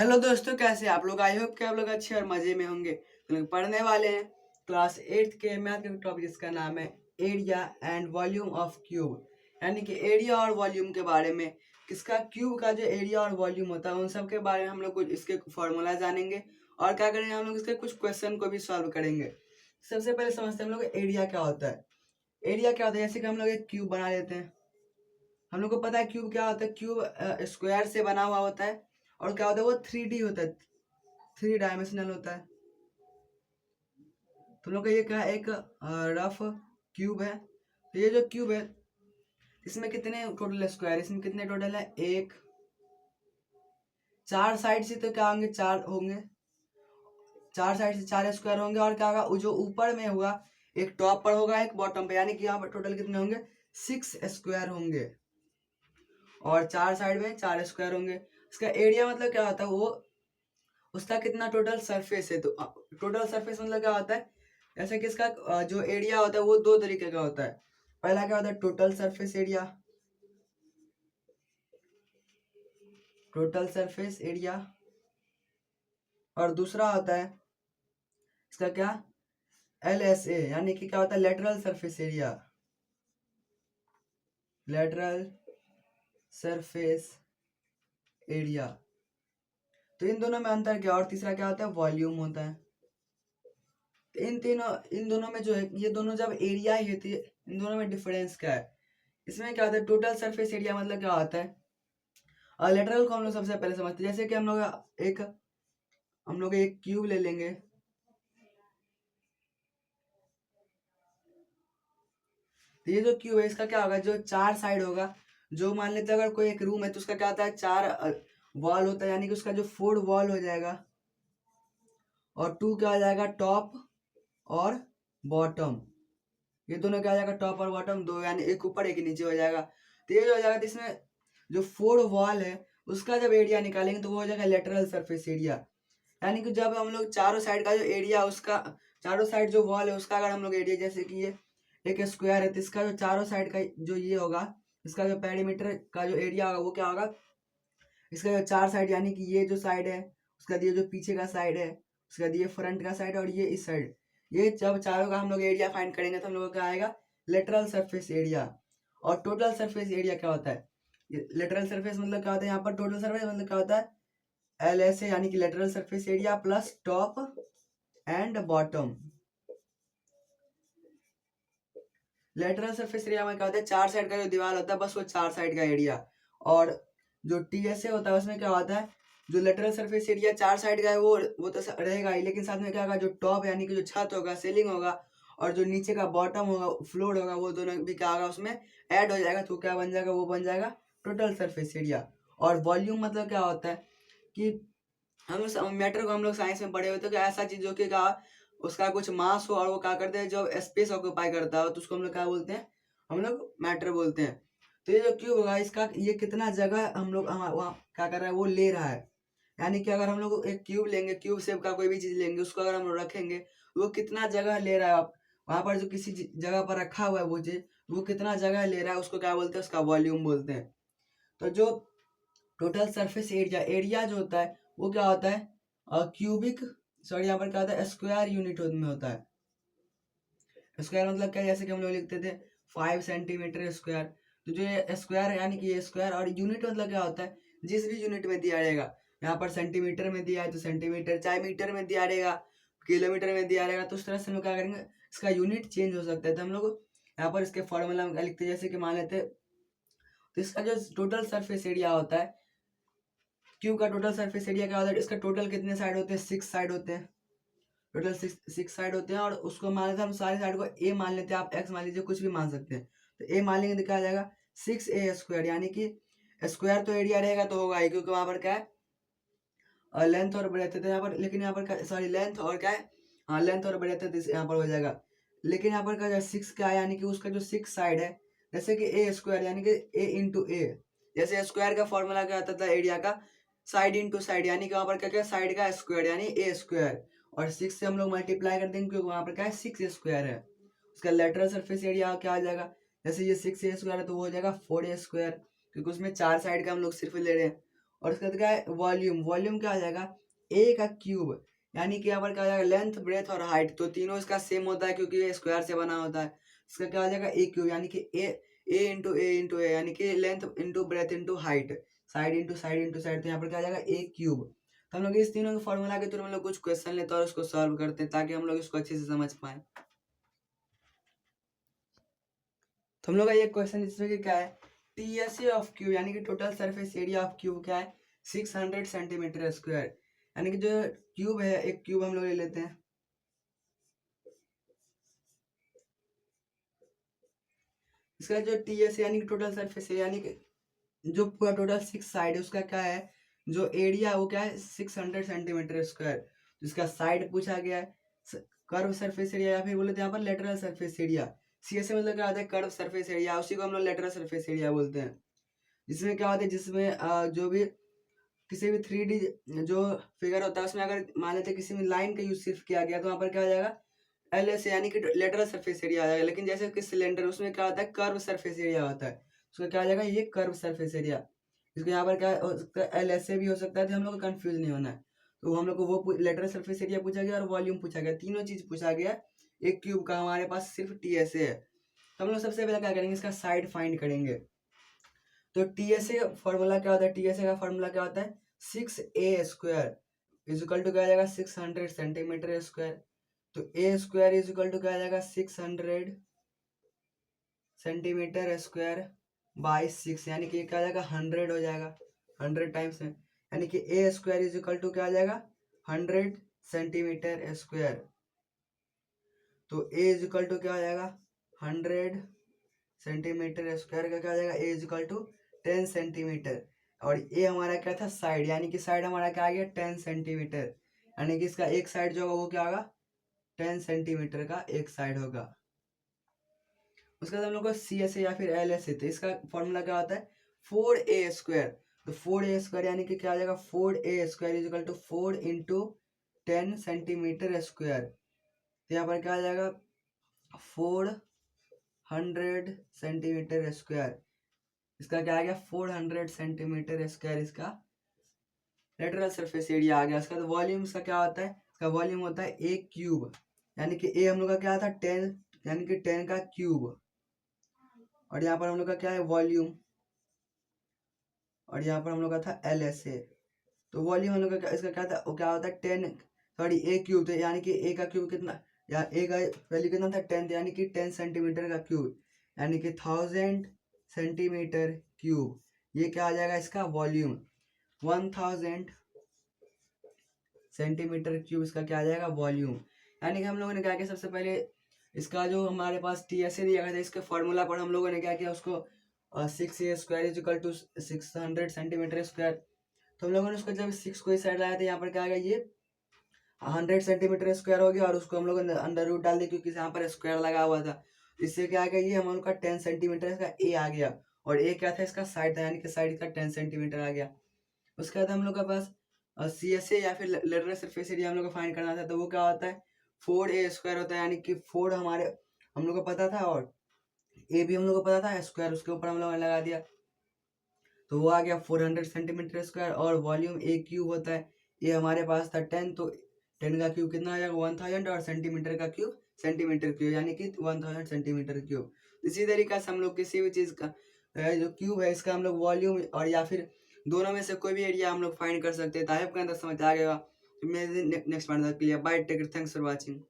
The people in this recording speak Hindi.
हेलो दोस्तों, कैसे आप लोग? आई होप कि आप लोग अच्छे और मजे में होंगे। तो लोग पढ़ने वाले हैं क्लास 8 के मैथ के टॉपिक जिसका नाम है area and volume of cube. यानी कि एरिया और वॉल्यूम के बारे में, किसका क्यूब का जो एरिया और वॉल्यूम होता है उन सब के बारे में हम लोग कुछ इसके फॉर्मूला जानेंगे और क्या करेंगे, हम लोग इसके कुछ क्वेश्चन को भी सॉल्व करेंगे। सबसे पहले समझते हैं हम लोग एरिया क्या होता है। एरिया क्या होता है, जैसे कि हम लोग एक क्यूब बना लेते हैं। हम लोग को पता है क्यूब क्या होता है। क्यूब स्क्वायर से बना हुआ होता है और क्या होता है, वो 3D होता है, 3 डायमेंशनल होता है। तो लोग का ये क्या है, एक रफ क्यूब है। तो ये जो क्यूब है इसमें कितने टोटल स्क्वायर, इसमें कितने टोटल है, एक। चार साइड से तो क्या होंगे, चार होंगे। चार साइड से चार स्क्वायर होंगे और क्या होगा, जो ऊपर में होगा एक टॉप पर होगा एक बॉटम पे, यानी कि यहाँ पर टोटल कितने होंगे, 6 स्क्वायर होंगे। और चार साइड में चार स्क्वायर होंगे। इसका एरिया मतलब क्या होता है, वो उसका कितना टोटल सरफेस है। तो टोटल सरफेस मतलब क्या होता है, जैसे कि इसका जो एरिया होता है वो दो तरीके का होता है। पहला क्या होता है, total surface area, total surface area. और दूसरा होता है इसका क्या, LSA, यानी कि क्या होता है, lateral surface area, lateral surface area. तो इन दोनों में अंतर क्या, और तीसरा क्या होता है, वॉल्यूम होता है। तो इन दोनों में जो है, ये दोनों जब एरिया ही होती है, इन दोनों में डिफरेंस क्या है। इसमें क्या होता है, टोटल सरफेस एरिया मतलब क्या होता है, और लेटरल को हम लोग सबसे पहले समझते हैं। जैसे कि हम लोग एक क्यूब ले लेंगे। तो ये जो क्यूब है इसका क्या होगा, जो चार साइड होगा, जो मान लेते हैं अगर कोई एक रूम है तो उसका क्या होता है, चार वॉल होता है, यानी कि उसका जो 4 वॉल हो जाएगा और 2 क्या हो जाएगा, टॉप और बॉटम। ये दोनों क्या हो जाएगा, टॉप और बॉटम दो, यानी एक ऊपर एक नीचे हो जाएगा। तो ये जो हो जाएगा, तो इसमें जो 4 वॉल है उसका जब एरिया निकालेंगे तो वो हो जाएगा लेटरल सरफेस एरिया। यानी कि जब हम लोग चारों साइड का जो एरिया, उसका चारों साइड जो वॉल है उसका अगर हम लोग एरिया, जैसे कि ये एक स्क्वायर है तो इसका जो चारों साइड का जो ये होगा, इसका जो पेरीमीटर का जो एरिया होगा वो क्या होगा, इसका जो चार साइड, यानी कि ये जो साइड है, उसका दिए जो पीछे का साइड है, उसका दिए फ्रंट का साइड और ये इस साइड, ये जब चारों का हम लोग एरिया फाइंड करेंगे तो हम लोग का आएगा लेटरल सरफेस एरिया। और टोटल सरफेस एरिया क्या होता है, लेटरल सरफेस मतलब क्या होता है, यहाँ पर टोटल सरफेस मतलब क्या होता है, LSA, यानी कि lateral surface area plus top and bottom. Lateral surface area में क्या होता है, चार साइड का जो दीवार होता है बस वो चार साइड का एरिया। और जो TSA होता है उसमें क्या होता है, जो लेटरल सरफेस एरिया चार साइड का है वो तो रहेगा ही, लेकिन साथ में क्या होगा, जो टॉप यानी कि जो छत होगा, सीलिंग होगा, और जो नीचे का बॉटम होगा, फ्लोर होगा, वो दोनों भी क्या होगा उसमें ऐड हो जाएगा। तो क्या बन जाएगा, वो बन जाएगा टोटल सरफेस एरिया। और वॉल्यूम मतलब क्या होता है कि हम मैटर को हम लोग साइंस में पढ़े हुए थे कि ऐसा चीज जो कि क्या, उसका कुछ मास हो और वो क्या करते हैं, जब स्पेस ऑक्यूपाई करता है तो उसको हम लोग क्या बोलते हैं, हम लोग मैटर बोलते हैं। तो ये जो क्यूब होगा इसका, ये कितना जगह हम लोग वहाँ क्या कर रहा है, वो ले रहा है। यानी कि अगर हम लोग एक क्यूब लेंगे, क्यूब शेप का कोई भी चीज लेंगे, उसको अगर हम लोग रखेंगे वो कितना जगह ले रहा है, आप वहां पर जो किसी जगह पर रखा हुआ है वो चीज, वो कितना जगह ले रहा है, उसको क्या बोलते हैं, उसका वॉल्यूम बोलते हैं। तो जो टोटल सरफेस एरिया, एरिया जो होता है वो क्या होता है, क्यूबिक, सॉरी यहाँ पर क्या होता है, स्क्वायर यूनिट में होता है। स्क्वायर मतलब क्या, जैसे कि हम लोग लिखते थे 5 सेंटीमीटर स्क्वायर। तो जो ये स्क्वायर यानी कि ये स्क्वायर, और यूनिट मतलब क्या होता है, जिस भी यूनिट में दिया रहेगा, यहाँ पर सेंटीमीटर में दिया है तो सेंटीमीटर, चाहे मीटर में दिया रहेगा, किलोमीटर में दिया रहेगा, तो उस तरह से हम लोग क्या करेंगे, इसका यूनिट चेंज हो सकता है। तो हम लोग यहाँ पर इसके फॉर्मूला लिखते हैं, जैसे कि मान लेते, तो इसका जो टोटल सरफेस एरिया होता है, क्यूब का टोटल सरफेस एरिया क्या होता है, इसका टोटल कितने साइड होते हैं, 6 साइड होते हैं। टोटल सिक्स साइड होते हैं और उसको मान लेते हैं हम, सारी साइड को ए मान लेते हैं, आप एक्स मान लीजिए, कुछ भी मान सकते हैं। तो ए मान लेंगे तो क्या आ जाएगा, 6A², यानी कि स्क्वायर तो एरिया रहेगा तो होगा ही, क्योंकि वहां पर क्या है, लेंथ और ब्रेथ है, तो यहाँ पर, लेकिन यहाँ पर सॉरी लेंथ और क्या है, हाँ लेंथ और ब्रेथ है, तो यहाँ पर हो जाएगा। लेकिन यहाँ पर क्या है, 6 क्या है, यानी कि उसका जो 6 साइड है, जैसे कि A², यानी कि A×A, जैसे स्क्वायर का फॉर्मूला क्या आता था एरिया का, साइड इंटू साइड, यानी कि वहां पर क्या क्या, साइड का स्क्वायर यानी A²। और 6 से हम लोग मल्टीप्लाई कर देंगे क्योंकि वहां पर क्या है, 6A² है। उसका लेटरल सरफेस एरिया क्या आ जाएगा, जैसे ये 6A² है तो वो हो जाएगा 4A², क्योंकि उसमें चार साइड का हम लोग सिर्फ ले रहे हैं। और उसके बाद क्या है वॉल्यूम, वॉल्यूम क्या हो जाएगा ए का क्यूब, यानी कि यहाँ पर क्या हो जाएगा लेंथ ब्रेथ और हाइट, तो तीनों इसका सेम होता है क्योंकि ये स्क्वायर से बना होता है। इसका क्या हो जाएगा ए क्यूब, यानी कि ए इंटू ए यानी कि length into breadth into height, side into side, तो यहाँ पर क्या आ जाएगा ए क्यूब। तो हम लोग इस तीनों के फॉर्मूला के थ्रू हम लोग कुछ क्वेश्चन लेते हैं और उसको सॉल्व करते हैं ताकि हम लोग इसको अच्छे से समझ पाए। तो हम लोग का ये क्वेश्चन इसमें कि क्या है टीएसए ऑफ क्यूब, यानी कि total surface area of cube क्या है 600 सेंटीमीटर स्क्वायर, यानी कि जो क्यूब है एक क्यूब हम लोग ले लेते हैं। इसका जो टीएस यानी कि टोटल सरफेस एरिया, यानी कि जो पूरा टोटल 6 साइड है उसका क्या है जो एरिया वो क्या है 600 सेंटीमीटर स्क्वायर, जिसका साइड पूछा गया है कर्व सरफेस एरिया या फिर बोले तो यहाँ पर लेटरल सरफेस एरिया। सीएसए मतलब क्या होता है कर्व सरफेस एरिया, उसी को हम लोग लेटरल सरफेस एरिया बोलते हैं। जिसमें क्या होता है जिसमें जो भी किसी भी 3D जो फिगर होता है उसमें अगर मान लेते किसी में लाइन का यूज सिर्फ किया गया तो वहाँ पर क्या हो जाएगा LS यानी कि लेटरल सरफेस एरिया आ जाएगा। लेकिन जैसे कि सिलेंडर उसमें क्या होता है कर्व सरफेस एरिया होता है, उसका क्या आ जाएगा ये कर्व सरफेस एरिया। इसको यहाँ पर क्या हो सकता है LSA भी हो सकता है, तो हम लोग को कंफ्यूज नहीं होना है। तो हम लोग को वो लेटरल सरफेस एरिया पूछा गया और वॉल्यूम पूछा गया, तीनों चीज पूछा गया। एक क्यूब का हमारे पास सिर्फ TSA है, तो हम लोग सबसे पहले क्या करेंगे इसका साइड फाइंड करेंगे। तो TSA फॉर्मूला क्या होता है, TSA का फॉर्मूला क्या होता है 6A स्क्वायर इजिकल टू क्या आ जाएगा 600 सेंटीमीटर स्क्वायर। तो ए स्क्वायर इज इक्वल टू क्या आ जाएगा 600 सेंटीमीटर स्क्वायर बाई 6, यानी कि क्या आ जाएगा 100 हो जाएगा 100 टाइम्स में, यानी कि ए स्क्वायर इज इक्वल टू क्या आ जाएगा 100 सेंटीमीटर स्क्वायर। तो ए इज इक्वल टू क्या आ जाएगा 100 सेंटीमीटर स्क्वायर का क्या आ जाएगा ए इज इक्वल टू 10 सेंटीमीटर, और ए हमारा क्या था साइड, यानी कि साइड हमारा क्या आ गया 10 सेंटीमीटर, यानी कि इसका एक साइड जो होगा वो क्या होगा 10 सेंटीमीटर का एक साइड होगा। उसके बाद हम लोग को CSA या फिर LSA, तो इसका फॉर्मूला क्या होता है 4A स्क्वायर। तो 4A स्क्वायर यानी कि क्या आ जाएगा 4A square is equal to 4 into 10 centimetre square. तो यहाँ पर क्या आ जाएगा 400 सेंटीमीटर स्क्वायर, इसका क्या आ गया 400 सेंटीमीटर स्क्वायर इसका लेटरल सरफेस एरिया आ गया। इसका तो वॉल्यूम इसका क्या होता है, इसका वॉल्यूम होता है ए क्यूब, यानी कि ए हम लोग का क्या था 10, यानी कि 10 का क्यूब, और यहाँ पर हम लोग का क्या है वॉल्यूम, और यहाँ पर हम लोग का था LSA। तो वॉल्यूम हम लोग का इसका क्या था वो क्या होता है 10 सॉरी ए क्यूब, तो यानी कि ए का क्यूब कितना या ए का वैल्यू कितना था 10, यानी कि 10 सेंटीमीटर का क्यूब, यानी कि 1000 सेंटीमीटर क्यूब। ये क्या आ जाएगा इसका वॉल्यूम 1000 सेंटीमीटर क्यूब, इसका क्या आ जाएगा वॉल्यूम। यानी कि हम लोगों ने क्या किया सबसे पहले इसका जो हमारे पास TSA दिया गया था इसके फॉर्मूला पर हम लोगों ने क्या किया उसको 6A square is equal to 600 centimetre square. तो हम लोगों ने उसको जब 6 को इस साइड लाया था यहाँ पर क्या आ गया ये 100 सेंटीमीटर स्क्वायर हो गया, और उसको हम लोगों ने अंडर रूट डाल दिया क्योंकि यहाँ पर स्क्वायर लगा हुआ था। इससे क्या आ गया ये हम लोग का 10 सेंटीमीटर का ए आ गया, और ए क्या था इसका साइड था, यानी कि साइड का 10 सेंटीमीटर आ गया। उसके बाद हम लोग के पास CSA या फिर लेटरल सरफेस एरिया हम लोग को फाइंड करना था, तो वो क्या होता है 4A स्क्वायर होता है, यानी कि 4 हमारे हम लोग को पता था और ए भी हम लोग को पता था, स्क्वायर उसके ऊपर हम लोगों ने लगा दिया, तो वो आ गया 400 सेंटीमीटर स्क्वायर। और वॉल्यूम ए क्यूब होता है, ये हमारे पास था 10, तो 10 का क्यूब कितना आ जाएगा 1000, और सेंटीमीटर का क्यूब सेंटीमीटर क्यूब, यानी कि 1000 सेंटीमीटर क्यूब। इसी तरीके से हम लोग किसी भी चीज़ का जो क्यूब है इसका हम लोग वॉल्यूम और या फिर दोनों में से कोई भी एरिया हम लोग फाइंड कर सकते हैं। तो आपके अंदर समझ आ गया। Next part clear, bye, take care, thanks for watching.